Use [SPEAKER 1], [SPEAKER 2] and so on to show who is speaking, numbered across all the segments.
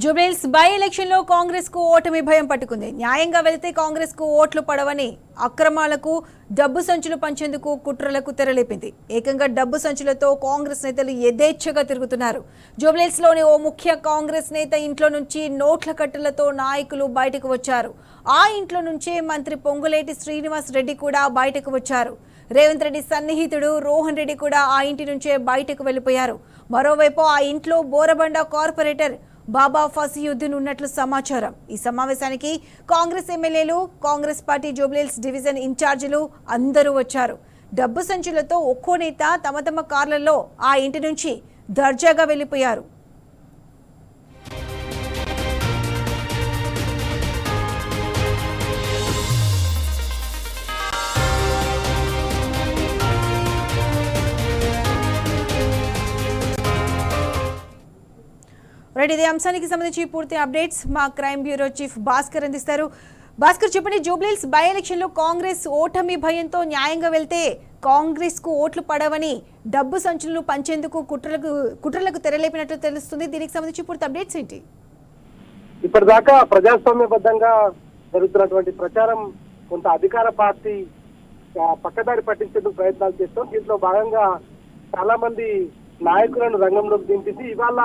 [SPEAKER 1] Jubilee Hills by election లో కాంగ్రెస్ కు ఓటమి భయం పట్టుకుంది. న్యాయంగా వెళితే కాంగ్రెస్ కు ఓట్లు పడవని అక్రమాలకు డబ్బు సంచులు పంచేందుకు కుట్రలకు తెరలేపింది. ఏకంగా డబ్బు సంచులతో కాంగ్రెస్ నేతలు యథేచ్ఛగా తిరుగుతున్నారు. జూబ్లీహిల్స్ లోని ఓ ముఖ్య కాంగ్రెస్ నేత ఇంట్లో నుంచి నోట్ల కట్టలతో నాయకులు బయటకు వచ్చారు. ఆ ఇంట్లో నుంచే మంత్రి పొంగులేటి శ్రీనివాస్ రెడ్డి కూడా బయటకు వచ్చారు. రేవంత్ రెడ్డి సన్నిహితుడు రోహన్ రెడ్డి కూడా ఆ ఇంటి నుంచే బయటకు వెళ్లిపోయారు. మరోవైపు ఆ ఇంట్లో బోరబండ కార్పొరేటర్ బాబా ఫసీయుద్దీన్ ఉన్నట్లు సమాచారం. ఈ సమావేశానికి కాంగ్రెస్ ఎమ్మెల్యేలు, కాంగ్రెస్ పార్టీ జూబ్లీహిల్స్ డివిజన్ ఇన్ఛార్జీలు అందరూ వచ్చారు. డబ్బు సంచులతో ఒక్కో నేత తమ తమ కార్లలో ఆ ఇంటి నుంచి దర్జాగా వెళ్లిపోయారు. ఇదే అంశానికి సంబంధించి పూర్తి అప్డేట్స్ మా క్రైమ్ బ్యూరో చీఫ్ భాస్కర్ అందిస్తారు. భాస్కర్, చెప్పండి, జూబ్లీహిల్స్ బై ఎలక్షన్ లో కాంగ్రెస్ ఓటమి భయంతో న్యాయంగా వెళ్తే కాంగ్రెస్ కు ఓట్లు పడవని డబ్బు సంచులను పంచేందుకు కుట్రలకు తెరలేపినట్లు తెలుస్తుంది. దీనికి సంబంధించి పూర్తి అప్డేట్స్ ఏంటి?
[SPEAKER 2] ఇప్పటిదాకా ప్రజాస్వామ్యబద్ధంగా జరుగుతున్నటువంటి ప్రచారం కొంత అధికార పార్టీ పక్కదారి పట్టించేందుకు ప్రయత్నాలు చేస్తాం. దీంట్లో భాగంగా చాలా మంది నాయకులను రంగంలోకి దింపింది. ఇవాళ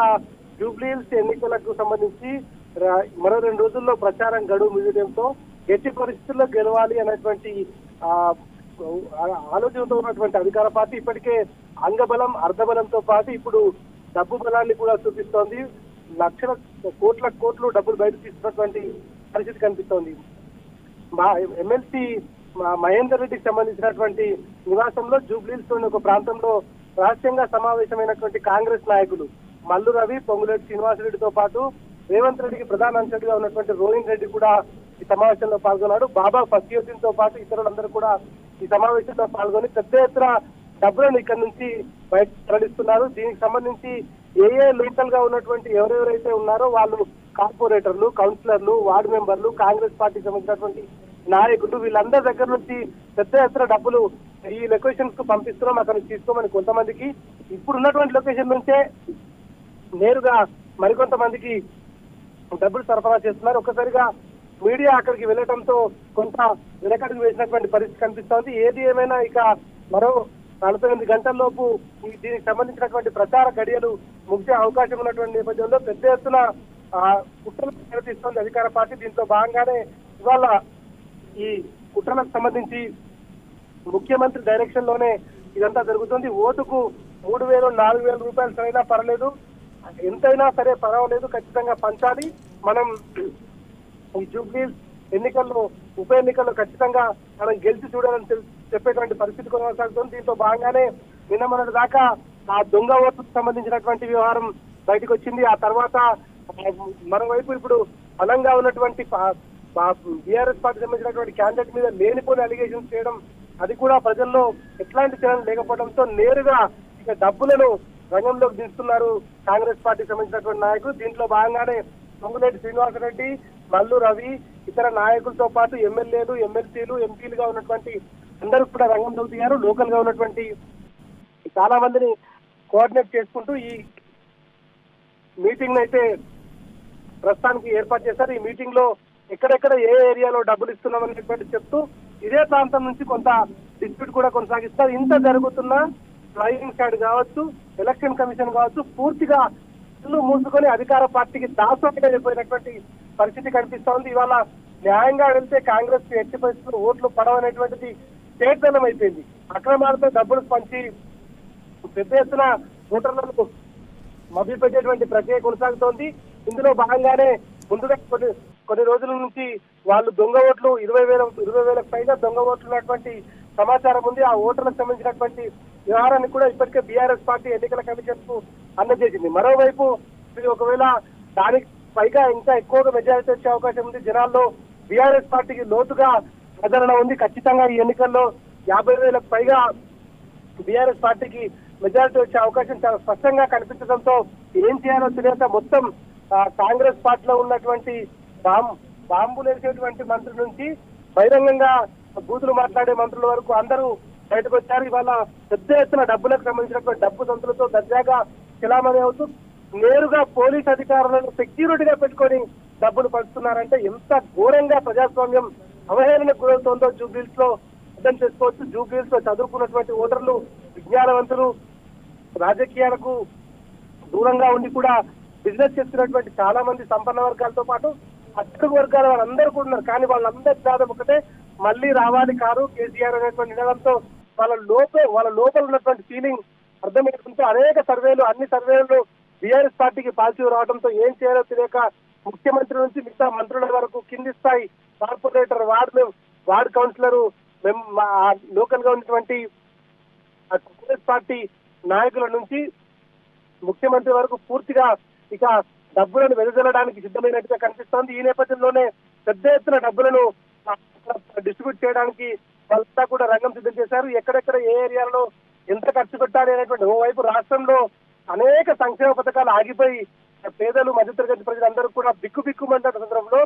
[SPEAKER 2] జూబ్లీహిల్స్ ఎన్నికలకు సంబంధించి మరో 2 రోజుల్లో ప్రచారం గడువు ముగియడంతో ఎట్టి పరిస్థితుల్లో గెలవాలి అనేటువంటి ఆలోచనతో ఉన్నటువంటి అధికార పార్టీ ఇప్పటికే అంగబలం అర్ధబలంతో పాటు ఇప్పుడు డబ్బు బలాన్ని కూడా చూపిస్తోంది. లక్షల కోట్లు డబ్బులు బయట తీసుకున్నటువంటి పరిస్థితి కనిపిస్తోంది. ఎమ్మెల్సీ మహేందర్ రెడ్డికి సంబంధించినటువంటి నివాసంలో జూబ్లీహిల్స్ లోని ఒక ప్రాంతంలో రహస్యంగా సమావేశమైనటువంటి కాంగ్రెస్ నాయకులు మల్లు రవి, పొంగులేటి శ్రీనివాసరెడ్డితో పాటు రేవంత్ రెడ్డికి ప్రధాన అంశంగా ఉన్నటువంటి రోహిన్ రెడ్డి కూడా ఈ సమావేశంలో పాల్గొన్నాడు. బాబా ఫసీయుద్దీన్ తో పాటు ఇతరులందరూ కూడా ఈ సమావేశంలో పాల్గొని పెద్ద ఎత్తున డబ్బులను ఇక్కడి నుంచి బయట తరలిస్తున్నారు. దీనికి సంబంధించి ఏ లోకల్ గా ఉన్నటువంటి ఎవరెవరైతే ఉన్నారో వాళ్ళు కార్పొరేటర్లు, కౌన్సిలర్లు, వార్డు మెంబర్లు, కాంగ్రెస్ పార్టీకి సంబంధించినటువంటి నాయకులు వీళ్ళందరి దగ్గర నుంచి పెద్ద ఎత్తున డబ్బులు ఈ లొకేషన్స్ కు పంపిస్తున్నాం, అక్కడ నుంచి తీసుకోమని కొంతమందికి, ఇప్పుడు ఉన్నటువంటి లొకేషన్ నుంచే నేరుగా మరికొంతమందికి డబ్బులు సరఫరా చేస్తున్నారు. ఒక్కసారిగా మీడియా అక్కడికి వెళ్ళటంతో కొంత వెనకడుగు వేసినటువంటి పరిస్థితి కనిపిస్తోంది. ఏది ఏమైనా ఇక మరో 48 గంటల్లోపు దీనికి సంబంధించినటువంటి ప్రచార గడియలు ముగిసే అవకాశం ఉన్నటువంటి నేపథ్యంలో పెద్ద ఎత్తున కుట్రలకు ప్రయత్నిస్తోంది అధికార పార్టీ. దీంతో భాగంగానే ఇవాళ ఈ కుట్రలకు సంబంధించి ముఖ్యమంత్రి డైరెక్షన్ లోనే ఇదంతా జరుగుతుంది. ఓటుకు 3,000, 4,000 రూపాయలు సరైనా పర్లేదు, ఎంతైనా సరే పర్వాలేదు, ఖచ్చితంగా పంచాలి. మనం ఈ జూబ్లీహిల్స్ ఎన్నికల్లో, ఉప ఎన్నికల్లో ఖచ్చితంగా మనం గెలిచి చూడాలని చెప్పేటువంటి పరిస్థితి కొనసాగుతుంది. దీంతో భాగంగానే నిన్న మొన్నటి దాకా ఆ దొంగ ఓట్లకు సంబంధించినటువంటి వ్యవహారం బయటకు వచ్చింది. ఆ తర్వాత మరోవైపు ఇప్పుడు బలంగా ఉన్నటువంటి బీఆర్ఎస్ పార్టీ సంబంధించినటువంటి క్యాండిడేట్ మీద లేనిపోని అలిగేషన్స్ చేయడం, అది కూడా ప్రజల్లో ఎట్లాంటి చర్యలు లేకపోవడంతో నేరుగా ఇక డబ్బులను రంగంలోకి దిస్తున్నారు కాంగ్రెస్ పార్టీకి సంబంధించినటువంటి నాయకులు. దీంట్లో భాగంగానే పొంగులేటి శ్రీనివాసరెడ్డి, మల్లు రవి, ఇతర నాయకులతో పాటు ఎమ్మెల్యేలు, ఎమ్మెల్సీలు, ఎంపీలుగా ఉన్నటువంటి అందరూ కూడా రంగంలోకి దిగారు. లోకల్ గా ఉన్నటువంటి చాలా మందిని కోఆర్డినేట్ చేసుకుంటూ ఈ మీటింగ్ అయితే ప్రస్తుతానికి ఏర్పాటు చేశారు. ఈ మీటింగ్ లో ఎక్కడెక్కడ ఏ ఏరియాలో డబ్బులు ఇస్తున్నామని చెప్తూ ఇదే ప్రాంతం నుంచి కొంత డిస్ప్యూట్ కూడా కొనసాగిస్తారు. ఇంత జరుగుతున్నా ఫ్లయింగ్ స్క్వాడ్ కావచ్చు, ఎలక్షన్ కమిషన్ కావచ్చు, పూర్తిగా ఇల్లు మూసుకొని అధికార పార్టీకి దాసోటిగా అయిపోయినటువంటి పరిస్థితి కనిపిస్తోంది. ఇవాళ న్యాయంగా వెళ్తే కాంగ్రెస్ ఎట్టి పరిస్థితుల్లో ఓట్లు పడవనేటువంటిది చేతనం అయిపోయింది. అక్రమాలతో డబ్బులు పంచి పెద్ద ఎత్తున ఓటర్లను మభ్యపెట్టేటువంటి ప్రక్రియ కొనసాగుతోంది. ఇందులో భాగంగానే ముందుగా కొన్ని రోజుల నుంచి వాళ్ళు దొంగ ఓట్లు 20,000 పైగా దొంగ ఓట్లు ఉన్నటువంటి సమాచారం ఉంది. ఆ ఓటర్లకు సంబంధించినటువంటి వ్యవహారాన్ని కూడా ఇప్పటికే బీఆర్ఎస్ పార్టీ ఎన్నికల కమిషన్ కు అందజేసింది. మరోవైపు ఒకవేళ దానికి పైగా ఇంకా ఎక్కువగా మెజారిటీ వచ్చే అవకాశం ఉంది. జనాల్లో బీఆర్ఎస్ పార్టీకి లోతుగా ఆదరణ ఉంది. ఖచ్చితంగా ఈ ఎన్నికల్లో 50,000కు పైగా బీఆర్ఎస్ పార్టీకి మెజారిటీ వచ్చే అవకాశం చాలా స్పష్టంగా కనిపించడంతో ఏం చేయాలో తెలియక మొత్తం కాంగ్రెస్ పార్టీలో ఉన్నటువంటి బాంబులు వేసేటువంటి మంత్రుల నుంచి బహిరంగంగా బూతులు మాట్లాడే మంత్రుల వరకు అందరూ బయటకు వచ్చారు. ఇవాళ పెద్ద ఎత్తున డబ్బులకు సంబంధించినటువంటి డబ్బు సంతులతో దర్జాగా చలామణి అవుతూ నేరుగా పోలీస్ అధికారులను సెక్యూరిటీగా పెట్టుకొని డబ్బులు పంచుతున్నారంటే ఎంత ఘోరంగా ప్రజాస్వామ్యం అవహేళనకు గురవుతోందో జూబ్లీస్ లో అర్థం చేసుకోవచ్చు. జూబ్లీస్ లో చదువుకున్నటువంటి ఓటర్లు, విజ్ఞానవంతులు, రాజకీయాలకు దూరంగా ఉండి కూడా బిజినెస్ చేస్తున్నటువంటి చాలా మంది సంపన్న వర్గాలతో పాటు అట్టడుగు వర్గాల వాళ్ళందరూ కూడా ఉన్నారు. కానీ వాళ్ళందరి దాదాపు ఒకటే మళ్ళీ రావాలి కారు కేసీఆర్ అనేటువంటి నినాదంతో వాళ్ళ లోపల ఉన్నటువంటి ఫీలింగ్ అర్థమవుతుంటే అన్ని సర్వేలు బీఆర్ఎస్ పార్టీకి పాజిటివ్ రావడంతో ఏం చేయాలో తెలియక ముఖ్యమంత్రి నుంచి మిగతా మంత్రుల వరకు కింది స్థాయి కార్పొరేటర్, వార్డు కౌన్సిలర్, లోకల్ గా ఉన్నటువంటి కాంగ్రెస్ పార్టీ నాయకుల నుంచి ముఖ్యమంత్రి వరకు పూర్తిగా ఇక డబ్బులను వెదజల్లడానికి సిద్ధమైనట్టుగా కనిపిస్తోంది. ఈ నేపథ్యంలోనే పెద్ద ఎత్తున డబ్బులను డిస్ట్రిబ్యూట్ చేయడానికి వాళ్ళంతా కూడా రంగం సిద్ధం చేశారు. ఎక్కడెక్కడ ఏ ఏరియాలో ఎంత ఖర్చు పెట్టాలి అనేటువంటి ఓవైపు రాష్ట్రంలో అనేక సంక్షేమ పథకాలు ఆగిపోయి పేదలు, మధ్యతరగతి ప్రజలందరూ కూడా బిక్కుబిక్కుమంటే సందర్భంలో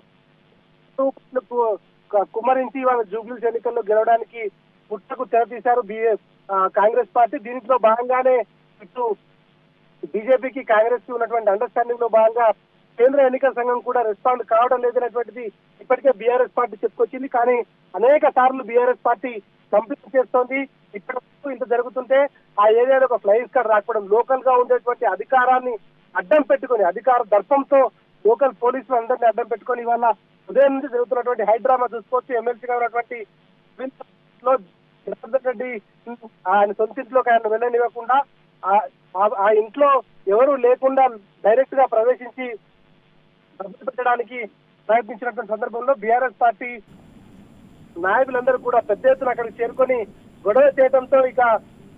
[SPEAKER 2] కుమ్మరించి వాళ్ళ జూబ్లీస్ ఎన్నికల్లో గెలవడానికి పుట్టకు తెరతీశారు కాంగ్రెస్ పార్టీ. దీంట్లో భాగంగానే ఇటు బీజేపీకి కాంగ్రెస్ కి ఉన్నటువంటి అండర్స్టాండింగ్ లో భాగంగా కేంద్ర ఎన్నికల సంఘం కూడా రెస్పాండ్ కావడం లేదనేటువంటిది ఇప్పటికే బీఆర్ఎస్ పార్టీ చెప్పుకొచ్చింది. కానీ అనేక సార్లు బీఆర్ఎస్ పార్టీ కంప్లైంట్ చేస్తోంది. ఇక్కడ ఇంత జరుగుతుంటే ఆ ఏరియాలో ఒక ఫ్లయింగ్ స్క్వాడ్ రాకపోవడం, లోకల్ గా ఉండేటువంటి అధికారాన్ని అడ్డం పెట్టుకొని, అధికార దర్పంతో లోకల్ పోలీసులు అందరినీ అడ్డం పెట్టుకొని ఇవాళ ఉదయం నుంచి జరుగుతున్నటువంటి హైడ్రామా చూసుకోవచ్చు. ఎమ్మెల్సీగా ఉన్నటువంటి జనార్దన్ రెడ్డి ఆయన సొంత ఇంట్లోకి ఆయన వెళ్ళనివ్వకుండా ఆ ఇంట్లో ఎవరు లేకుండా డైరెక్ట్ గా ప్రవేశించి డబ్బులు పెట్టడానికి ప్రయత్నించినటువంటి సందర్భంలో బీఆర్ఎస్ పార్టీ నాయకులందరూ కూడా పెద్ద ఎత్తున అక్కడికి చేరుకొని గొడవ చేయడంతో ఇక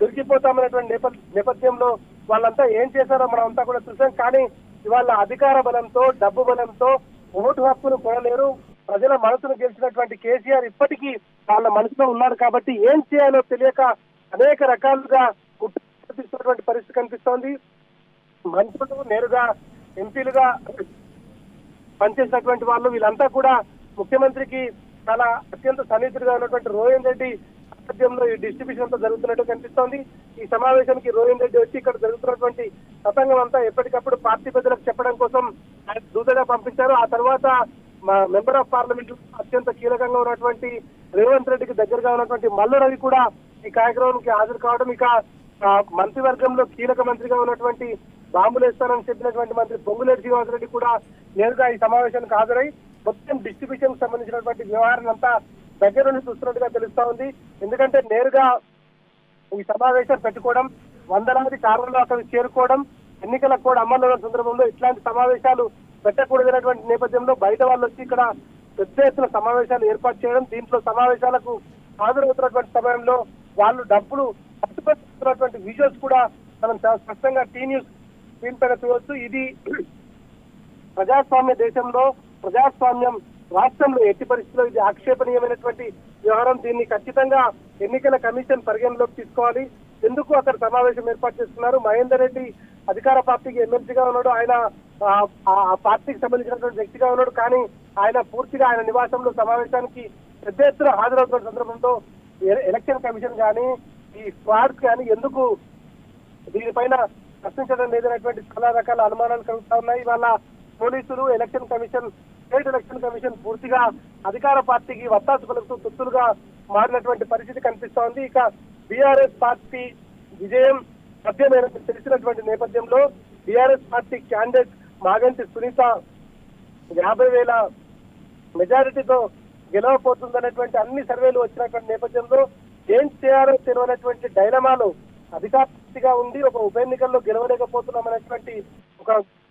[SPEAKER 2] దొరికిపోతామనేటువంటి నేపథ్యంలో వాళ్ళంతా ఏం చేశారో మనం అంతా కూడా చూసాం. కానీ ఇవాళ అధికార బలంతో, డబ్బు బలంతో ఓటు హక్కును కొనలేరు. ప్రజల మనసును గెలిచినటువంటి కేసీఆర్ ఇప్పటికీ వాళ్ళ మనసులో ఉన్నారు కాబట్టి ఏం చేయాలో తెలియక అనేక రకాలుగా కుట్టిస్తున్నటువంటి పరిస్థితి కనిపిస్తోంది. మంత్రులు, నేరుగా ఎంపీలుగా పనిచేసినటువంటి వాళ్ళు వీళ్ళంతా కూడా ముఖ్యమంత్రికి చాలా అత్యంత సన్నిహితుడిగా ఉన్నటువంటి రోహిన్ రెడ్డి నేపథ్యంలో ఈ డిస్ట్రిబ్యూషన్ అంతా జరుగుతున్నట్టు కనిపిస్తోంది. ఈ సమావేశానికి రోహిన్ రెడ్డి వచ్చి ఇక్కడ జరుగుతున్నటువంటి తతంగం అంతా ఎప్పటికప్పుడు పార్టీ పెద్దలకు చెప్పడం కోసం ఆయన దూతగా పంపించారు. ఆ తర్వాత మెంబర్ ఆఫ్ పార్లమెంట్ అత్యంత కీలకంగా ఉన్నటువంటి రేవంత్ రెడ్డికి దగ్గరగా ఉన్నటువంటి మల్లు రవి కూడా ఈ కార్యక్రమానికి హాజరు కావడం, ఇక మంత్రివర్గంలో కీలక మంత్రిగా ఉన్నటువంటి బాంబులేస్తానని చెప్పినటువంటి మంత్రి పొంగులేటి శ్రీనివాసరెడ్డి కూడా నేరుగా ఈ సమావేశానికి హాజరై మొత్తం డిస్ట్రిబ్యూషన్ సంబంధించినటువంటి వ్యవహారం అంతా దగ్గర నుంచి చూస్తున్నట్టుగా తెలుస్తా ఉంది. ఎందుకంటే నేరుగా ఈ సమావేశం పెట్టుకోవడం, వందలాది కార్లలో అక్కడికి చేరుకోవడం, ఎన్నికల కోడ్ అమల్లో ఉన్న సందర్భంలో ఇట్లాంటి సమావేశాలు పెట్టకూడదనేటువంటి నేపథ్యంలో బయట వాళ్ళు వచ్చి ఇక్కడ పెద్ద ఎత్తున సమావేశాలు ఏర్పాటు చేయడం, దీంట్లో సమావేశాలకు హాజరవుతున్నటువంటి సమయంలో వాళ్ళు డబ్బులు పట్టుకొస్తున్నటువంటి విజువల్స్ కూడా మనం చాలా స్పష్టంగా టీ న్యూస్ స్క్రీన్ పైన చూడవచ్చు. ఇది ప్రజాస్వామ్య దేశంలో, ప్రజాస్వామ్యం రాష్ట్రంలో ఎట్టి పరిస్థితుల్లో ఇది ఆక్షేపణీయమైనటువంటి వ్యవహారం. దీన్ని ఖచ్చితంగా ఎన్నికల కమిషన్ పరిగణలోకి తీసుకోవాలి. ఎందుకు అక్కడ సమావేశం ఏర్పాటు చేస్తున్నారు? మహేందర్ రెడ్డి అధికార పార్టీకి ఎమ్మెల్సీగా ఉన్నాడు, ఆయన ఆ పార్టీకి సంబంధించినటువంటి వ్యక్తిగా ఉన్నాడు. కానీ ఆయన పూర్తిగా ఆయన నివాసంలో సమావేశానికి పెద్ద ఎత్తున హాజరవుతున్న సందర్భంలో ఎలక్షన్ కమిషన్ కానీ ఈ స్క్వాడ్స్ కానీ ఎందుకు దీనిపైన ప్రశ్నించడం లేదనేటువంటి చాలా రకాల అనుమానాలు కలుగుతా ఉన్నాయి. ఇవాళ పోలీసులు, election commission, state election commission పూర్తిగా అధికార పార్టీకి వత్తాసు పలుకుతూ తొత్తులుగా మారినటువంటి పరిస్థితి కనిపిస్తోంది. ఇక బీఆర్ఎస్ పార్టీ విజయం సాధ్యమైన తెలిసినటువంటి నేపథ్యంలో బీఆర్ఎస్ పార్టీ క్యాండిడేట్ మాగంటి సునీత 50,000 మెజారిటీతో గెలవబోతుందనేటువంటి అన్ని సర్వేలు వచ్చినటువంటి నేపథ్యంలో ఏం చేయాలో తెలియనటువంటి డైలమాలో అధికారిగా ఉండి ఒక ఉప ఎన్నికల్లో గెలవలేకపోతున్నాం అనేటువంటి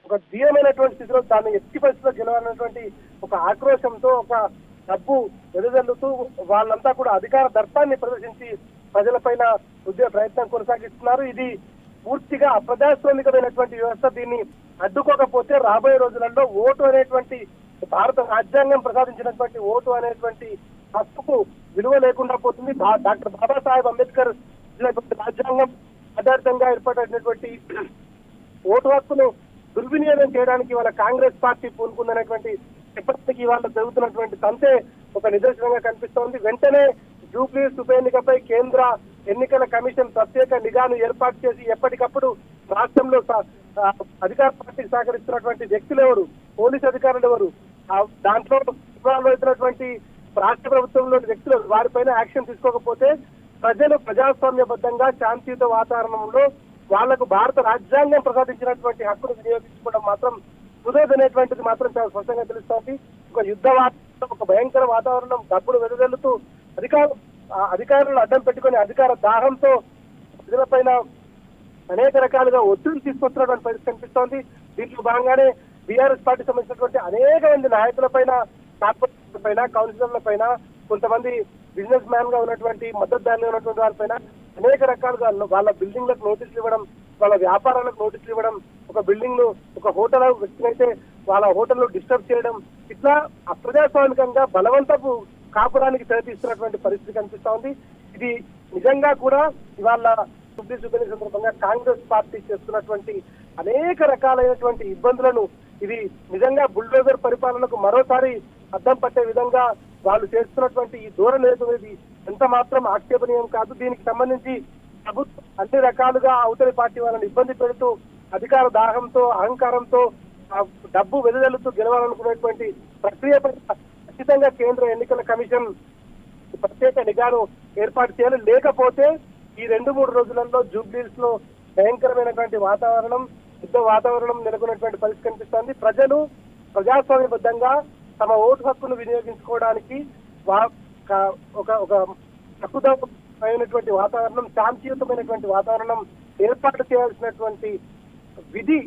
[SPEAKER 2] ఒక ధీరమైనటువంటి స్థితిలో దాన్ని ఎట్టి పరిస్థితిలో గెలవాలనేటువంటి ఒక ఆక్రోశంతో, ఒక డబ్బు వెదజల్లుతూ వాళ్ళంతా కూడా అధికార దర్పాన్ని ప్రదర్శించి ప్రజలపైన ఉద్యోగ ప్రయత్నం కొనసాగిస్తున్నారు. ఇది పూర్తిగా అప్రజాస్వామికమైనటువంటి వ్యవస్థ. దీన్ని అడ్డుకోకపోతే రాబోయే రోజులలో ఓటు అనేటువంటి భారత రాజ్యాంగం ప్రసాదించినటువంటి ఓటు అనేటువంటి హక్కుకు విలువ లేకుండా పోతుంది. డాక్టర్ బాబాసాహెబ్ అంబేద్కర్ రాజ్యాంగం ఆధారితంగా ఏర్పడినటువంటి ఓటు హక్కును దుర్వినియోగం చేయడానికి వాళ్ళ కాంగ్రెస్ పార్టీ పూనుకుందనేటువంటి ఎప్పటికీ ఇవాళ జరుగుతున్నటువంటి తంతే ఒక నిదర్శనంగా కనిపిస్తోంది. వెంటనే జూబ్లీస్ ఉప ఎన్నికపై కేంద్ర ఎన్నికల కమిషన్ ప్రత్యేక నిఘాను ఏర్పాటు చేసి ఎప్పటికప్పుడు రాష్ట్రంలో అధికార పార్టీకి సహకరిస్తున్నటువంటి వ్యక్తులు ఎవరు, పోలీసు అధికారులు ఎవరు, దాంట్లో ఇన్వాల్వ్ అవుతున్నటువంటి రాష్ట్ర ప్రభుత్వంలోని వ్యక్తులు వారిపైన యాక్షన్ తీసుకోకపోతే ప్రజలు ప్రజాస్వామ్యబద్ధంగా శాంతియుత వాతావరణంలో వాళ్లకు భారత రాజ్యాంగం ప్రసాదించినటువంటి హక్కును వినియోగించుకోవడం మాత్రం కుదరదనేటువంటిది మాత్రం చాలా స్పష్టంగా తెలుస్తోంది. ఒక యుద్ధ వాతావరణం, ఒక భయంకర వాతావరణం, డబ్బులు వెదజల్లుతూ అధికారులను అడ్డం పెట్టుకుని అధికార దాహంతో ప్రజలపైన అనేక రకాలుగా ఒత్తిడి తీసుకొస్తున్నటువంటి పరిస్థితి కనిపిస్తోంది. దీంట్లో భాగంగానే బీఆర్ఎస్ పార్టీ సంబంధించినటువంటి అనేక మంది నాయకుల పైన, కార్పొరేటర్ల పైన, కౌన్సిలర్ల పైన, కొంతమంది బిజినెస్ మ్యాన్ గా ఉన్నటువంటి మద్దతుదారులు ఉన్నటువంటి వారిపైన అనేక రకాలుగా వాళ్ళ బిల్డింగ్లకు నోటీసులు ఇవ్వడం, వాళ్ళ వ్యాపారాలకు నోటీసులు ఇవ్వడం, ఒక బిల్డింగ్ ను ఒక హోటల్ వ్యక్తినైతే వాళ్ళ హోటల్ డిస్టర్బ్ చేయడం, ఇట్లా అప్రజాస్వామికంగా బలవంతపు కాపురానికి తెరతీస్తున్నటువంటి పరిస్థితి కనిపిస్తా ఉంది. ఇది నిజంగా కూడా ఇవాళ సుప్రీం సందర్భంగా కాంగ్రెస్ పార్టీ చేస్తున్నటువంటి అనేక రకాలైనటువంటి ఇబ్బందులను ఇది నిజంగా బుల్డోజర్ పరిపాలనకు మరోసారి అద్దం పట్టే విధంగా వాళ్ళు చేస్తున్నటువంటి ఈ ధోరణి అనేది ఎంత మాత్రం ఆక్షేపణీయం కాదు. దీనికి సంబంధించి ప్రభుత్వం అన్ని రకాలుగా అవతలి పార్టీ వాళ్ళని ఇబ్బంది పెడుతూ అధికార దాహంతో, అహంకారంతో, డబ్బు వెదజల్లుతూ గెలవాలనుకునేటువంటి ప్రక్రియపై ఖచ్చితంగా కేంద్ర ఎన్నికల కమిషన్ ప్రత్యేక నిఘాను ఏర్పాటు చేయాలి. లేకపోతే ఈ 2-3 రోజులలో జూబ్లీస్ లో భయంకరమైనటువంటి వాతావరణం, యుద్ధ వాతావరణం నెలకొన్నటువంటి పరిస్థితి కనిపిస్తోంది. ప్రజలు ప్రజాస్వామ్యబద్ధంగా తమ ఓటు హక్కును వినియోగించుకోవడానికి ఒక హక్కుదమైనటువంటి వాతావరణం, శాంతియుతమైనటువంటి వాతావరణం ఏర్పాటు చేయాల్సినటువంటి విధి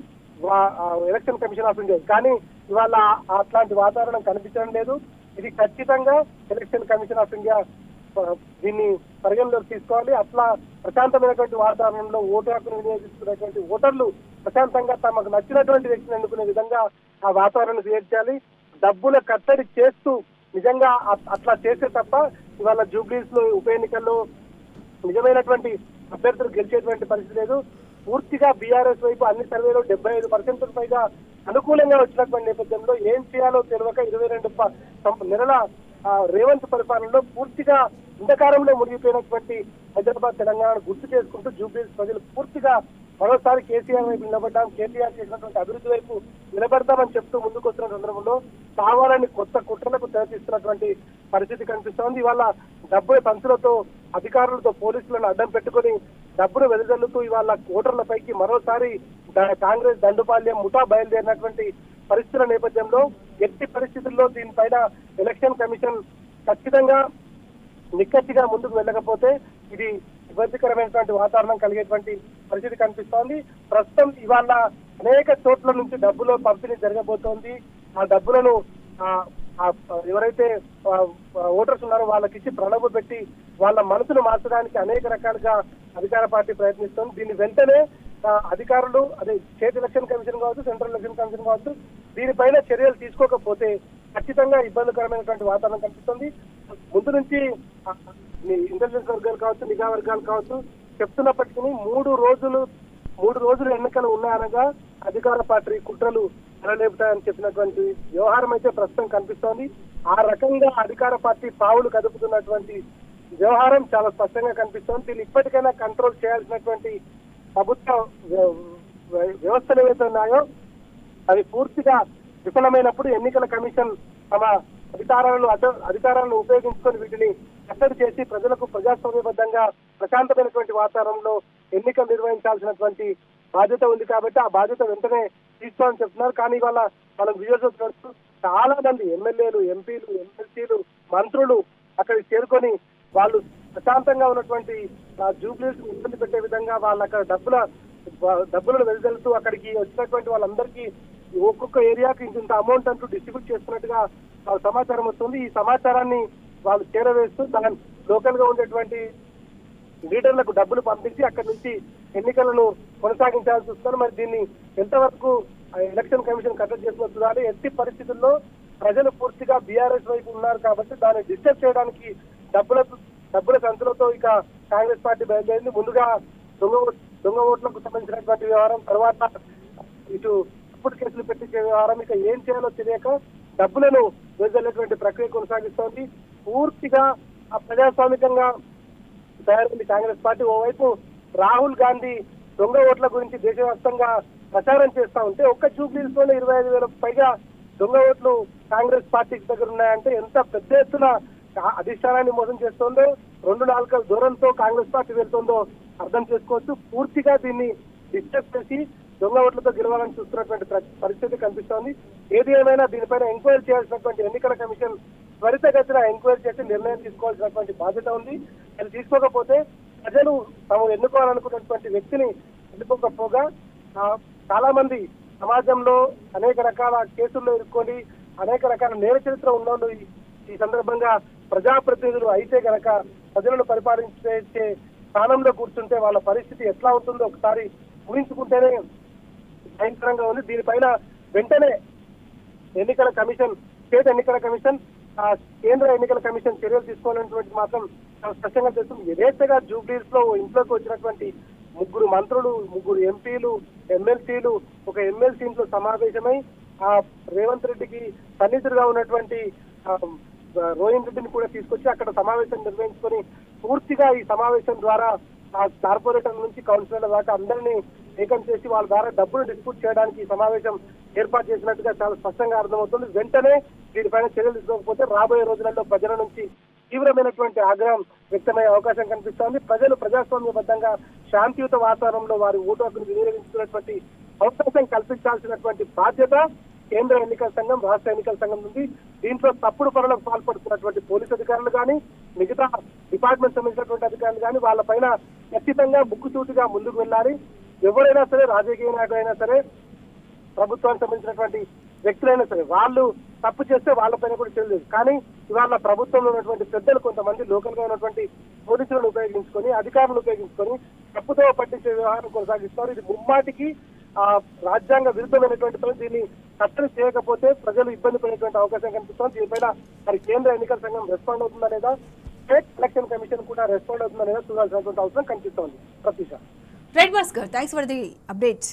[SPEAKER 2] ఎలక్షన్ కమిషన్ ఆఫ్ ఇండియా. కానీ ఇవాళ అట్లాంటి వాతావరణం కనిపించడం లేదు. ఇది ఖచ్చితంగా ఎలక్షన్ కమిషన్ ఆఫ్ ఇండియా దీన్ని పరిగణలోకి తీసుకోవాలి. అట్లా ప్రశాంతమైనటువంటి వాతావరణంలో ఓటు హక్కును వినియోగిస్తున్నటువంటి ఓటర్లు ప్రశాంతంగా తమకు నచ్చినటువంటి వ్యక్తిని ఎన్నుకునే విధంగా ఆ వాతావరణం క్రియేట్ చేయాలి. డబ్బుల కట్టడి చేస్తూ నిజంగా అట్లా చేస్తే తప్ప ఇవాళ జూబ్లీస్ లో ఉప ఎన్నికల్లో నిజమైనటువంటి అభ్యర్థులు గెలిచేటువంటి పరిస్థితి లేదు. పూర్తిగా బీఆర్ఎస్ వైపు అన్ని సర్వేలో 75% పైగా అనుకూలంగా వచ్చినటువంటి నేపథ్యంలో ఏం చేయాలో తెలియక 22 నెలల రేవంత్ పరిపాలనలో పూర్తిగా అంధకారంలో మునిగిపోయినటువంటి హైదరాబాద్, తెలంగాణను గుర్తు చేసుకుంటూ జూబ్లీస్ ప్రజలు పూర్తిగా మరోసారి కేసీఆర్ వైపు నిలబడ్డాం, కేసీఆర్ చేసినటువంటి అభివృద్ధి వైపు నిలబడతామని చెప్తూ ముందుకు వస్తున్న సందర్భంలో కావాలని కొత్త కుట్రలకు తెరతీస్తున్నటువంటి పరిస్థితి కనిపిస్తోంది. ఇవాళ డబ్బుల సంచులతో, అధికారులతో, పోలీసులను అడ్డం పెట్టుకుని డబ్బును వెదజల్లుతూ ఇవాళ ఓటర్లపైకి మరోసారి కాంగ్రెస్ దండుపాల్యం ముఠా బయలుదేరినటువంటి పరిస్థితుల నేపథ్యంలో ఎట్టి పరిస్థితుల్లో దీనిపైన ఎలక్షన్ కమిషన్ ఖచ్చితంగా నిక్కచ్చిగా ముందుకు వెళ్ళకపోతే ఇది ఇబ్బందికరమైనటువంటి వాతావరణం కలిగేటువంటి పరిస్థితి కనిపిస్తోంది. ప్రస్తుతం ఇవాళ అనేక చోట్ల నుంచి డబ్బుల పంపిణీ జరగబోతోంది. ఆ డబ్బులను ఎవరైతే ఓటర్స్ ఉన్నారో వాళ్ళకిచ్చి ప్రణబు పెట్టి వాళ్ళ మనసును మార్చడానికి అనేక రకాలుగా అధికార పార్టీ ప్రయత్నిస్తోంది. దీన్ని వెంటనే అధికారులు, అదే స్టేట్ ఎలక్షన్ కమిషన్ కావచ్చు, సెంట్రల్ ఎలక్షన్ కమిషన్ కావచ్చు, దీనిపైన చర్యలు తీసుకోకపోతే ఖచ్చితంగా ఇబ్బందికరమైనటువంటి వాతావరణం కనిపిస్తుంది. ముందు నుంచి ఇంటెలిజెన్స్ వర్గాలు కావచ్చు, నిఘా వర్గాలు కావచ్చు చెప్తున్నప్పటికీ 3 రోజులు ఎన్నికలు ఉన్నాయనగా అధికార పార్టీ కుట్రలు తెరలేపుతాయని చెప్పినటువంటి వ్యవహారం అయితే ప్రస్తుతం కనిపిస్తోంది. ఆ రకంగా అధికార పార్టీ పావులు కదుపుతున్నటువంటి వ్యవహారం చాలా స్పష్టంగా కనిపిస్తోంది. దీన్ని ఇప్పటికైనా కంట్రోల్ చేయాల్సినటువంటి ప్రభుత్వ వ్యవస్థలు ఏవైతే ఉన్నాయో అవి పూర్తిగా విఫలమైనప్పుడు ఎన్నికల కమిషన్ తమ అధికారాలను ఉపయోగించుకొని వీటిని కట్టడి చేసి ప్రజలకు ప్రజాస్వామ్యబద్ధంగా ప్రశాంతమైనటువంటి వాతావరణంలో ఎన్నికలు నిర్వహించాల్సినటువంటి బాధ్యత ఉంది. కాబట్టి ఆ బాధ్యత వెంటనే తీసుకోవాలని చెప్తున్నారు. కానీ ఇవాళ మనం విజయోత్సవం చాలా మంది ఎమ్మెల్యేలు, ఎంపీలు, ఎమ్మెల్సీలు, మంత్రులు అక్కడికి చేరుకొని వాళ్ళు ప్రశాంతంగా ఉన్నటువంటి జూబ్లీస్ ఇబ్బంది పెట్టే విధంగా వాళ్ళ అక్కడ డబ్బులను వెదజల్లుతూ అక్కడికి వచ్చినటువంటి వాళ్ళందరికీ ఒక్కొక్క ఏరియాకి ఇంత అమౌంట్ అంటూ డిస్ట్రిబ్యూట్ చేస్తున్నట్టుగా సమాచారం వస్తుంది. ఈ సమాచారాన్ని వాళ్ళు చేరవేస్తూ దాని లోకల్ గా ఉండేటువంటి లీడర్లకు డబ్బులు పంపించి అక్కడి నుంచి ఎన్నికలను కొనసాగించాల్సి వస్తున్నారు. మరి దీన్ని ఎంతవరకు ఎలక్షన్ కమిషన్ కట్టడి చేస్తున్న చూడాలి. ఎట్టి పరిస్థితుల్లో ప్రజలు పూర్తిగా బీఆర్ఎస్ వైపు ఉన్నారు కాబట్టి దాన్ని డిస్టర్బ్ చేయడానికి డబ్బుల సంచులతో ఇక కాంగ్రెస్ పార్టీ బయలుదేరింది. ముందుగా దొంగ ఓట్లకు సంబంధించినటువంటి వ్యవహారం, తర్వాత ఇటు తప్పుడు కేసులు పెట్టించే వ్యవహారం, ఇక ఏం చేయాలో తెలియక డబ్బులను వెదజల్లేటువంటి ప్రక్రియ కొనసాగిస్తోంది. పూర్తిగా ప్రజాస్వామికంగా తయారైంది కాంగ్రెస్ పార్టీ. ఓవైపు రాహుల్ గాంధీ దొంగ ఓట్ల గురించి దేశవ్యాప్తంగా ప్రచారం చేస్తా ఉంటే ఒక్క జూబ్లీస్ లోనే 25,000 పైగా దొంగ ఓట్లు కాంగ్రెస్ పార్టీకి దగ్గర ఉన్నాయంటే ఎంత పెద్ద ఎత్తున అధిష్టానాన్ని మోసం చేస్తుందో, 2 నాలుకల దూరంతో కాంగ్రెస్ పార్టీ వెళ్తుందో అర్థం చేసుకోవచ్చు. పూర్తిగా దీన్ని డిస్టర్బ్ చేసి దొంగ ఓట్లతో గెలవాలని చూస్తున్నటువంటి పరిస్థితి కనిపిస్తోంది. ఏది ఏమైనా దీనిపైన ఎంక్వైరీ చేయాల్సినటువంటి ఎన్నికల కమిషన్ త్వరితగతిన ఎంక్వైరీ చేసి నిర్ణయం తీసుకోవాల్సినటువంటి బాధ్యత ఉంది. అది తీసుకోకపోతే ప్రజలు తాము ఎన్నుకోవాలనుకున్నటువంటి వ్యక్తిని ఎన్నుకోకపోగా చాలా మంది సమాజంలో అనేక రకాల కేసుల్లో ఇరుక్కొని అనేక రకాల నేర చరిత్ర ఉన్నోళ్ళు ఈ సందర్భంగా ప్రజాప్రతినిధులు అయితే గనక ప్రజలను పరిపాలించే స్థానంలో కూర్చుంటే వాళ్ళ పరిస్థితి ఎట్లా ఉంటుందో ఒకసారి ఊహించుకుంటేనే భయంకరంగా ఉంది. దీనిపైన వెంటనే ఎన్నికల కమిషన్, స్టేట్ ఎన్నికల కమిషన్, కేంద్ర ఎన్నికల కమిషన్ చర్యలు తీసుకోవాలనేటువంటి మాత్రం చాలా స్పష్టంగా తెలుస్తుంది. యథేచ్ఛగా జూబ్లీస్ లో ఇంట్లోకి వచ్చినటువంటి 3 మంత్రులు, 3 ఎంపీలు, ఎమ్మెల్సీలు, ఒక ఎమ్మెల్సీ ఇంట్లో సమావేశమై రేవంత్ రెడ్డికి సన్నిహితుడుగా ఉన్నటువంటి రోహిన్ రెడ్డిని కూడా తీసుకొచ్చి అక్కడ సమావేశం నిర్వహించుకొని పూర్తిగా ఈ సమావేశం ద్వారా కార్పొరేటర్ నుంచి కౌన్సిలర్ల దాకా అందరినీ ఏకం చేసి వాళ్ళ ద్వారా డబ్బులు డిస్ట్రిబ్యూట్ చేయడానికి ఈ సమావేశం ఏర్పాటు చేసినట్టుగా చాలా స్పష్టంగా అర్థమవుతుంది. వెంటనే దీనిపైన చర్యలు తీసుకోకపోతే రాబోయే రోజులలో ప్రజల నుంచి తీవ్రమైనటువంటి ఆగ్రహం వ్యక్తమయ్యే అవకాశం కనిపిస్తోంది. ప్రజలు ప్రజాస్వామ్యబద్ధంగా శాంతియుత వాతావరణంలో వారి ఓటు హక్కును వినియోగించుకునేటువంటి అవకాశం కల్పించాల్సినటువంటి బాధ్యత కేంద్ర ఎన్నికల సంఘం, రాష్ట్ర ఎన్నికల సంఘం ఉంది. దీంట్లో తప్పుడు పనులకు పాల్పడుతున్నటువంటి పోలీసు అధికారులు కానీ, మిగతా డిపార్ట్మెంట్ సంబంధించినటువంటి అధికారులు కానీ వాళ్ళ పైన ఖచ్చితంగా ముక్కుసూటిగా ముందుకు వెళ్ళాలి. ఎవరైనా సరే, రాజకీయ నాయకులైనా సరే, ప్రభుత్వానికి సంబంధించినటువంటి వ్యక్తులైనా సరే, వాళ్ళు తప్పు చేస్తే వాళ్ళపైన కూడా తెలియదు. కానీ ఇవాళ ప్రభుత్వంలో ఉన్నటువంటి పెద్దలు కొంతమంది లోకల్ గా ఉన్నటువంటి పోలీసులను ఉపయోగించుకొని, అధికారులను ఉపయోగించుకొని తప్పుతో పట్టించే వ్యవహారం కొనసాగిస్తారు. ఇది ముమ్మాటికి రాజ్యాంగ విరుద్ధమైనటువంటి పని. దీన్ని కట్టడి చేయకపోతే ప్రజలు ఇబ్బంది పడేటువంటి అవకాశం కనిపిస్తోంది. దీనిపైన మరి కేంద్ర ఎన్నికల సంఘం రెస్పాండ్ అవుతుందా లేదా, స్టేట్ ఎలక్షన్ కమిషన్ కూడా రెస్పాండ్ అవుతుందా లేదా చూడాల్సినటువంటి అవసరం కనిపిస్తోంది. Pratyusha.
[SPEAKER 1] Right Bhaskar, thanks for the updates.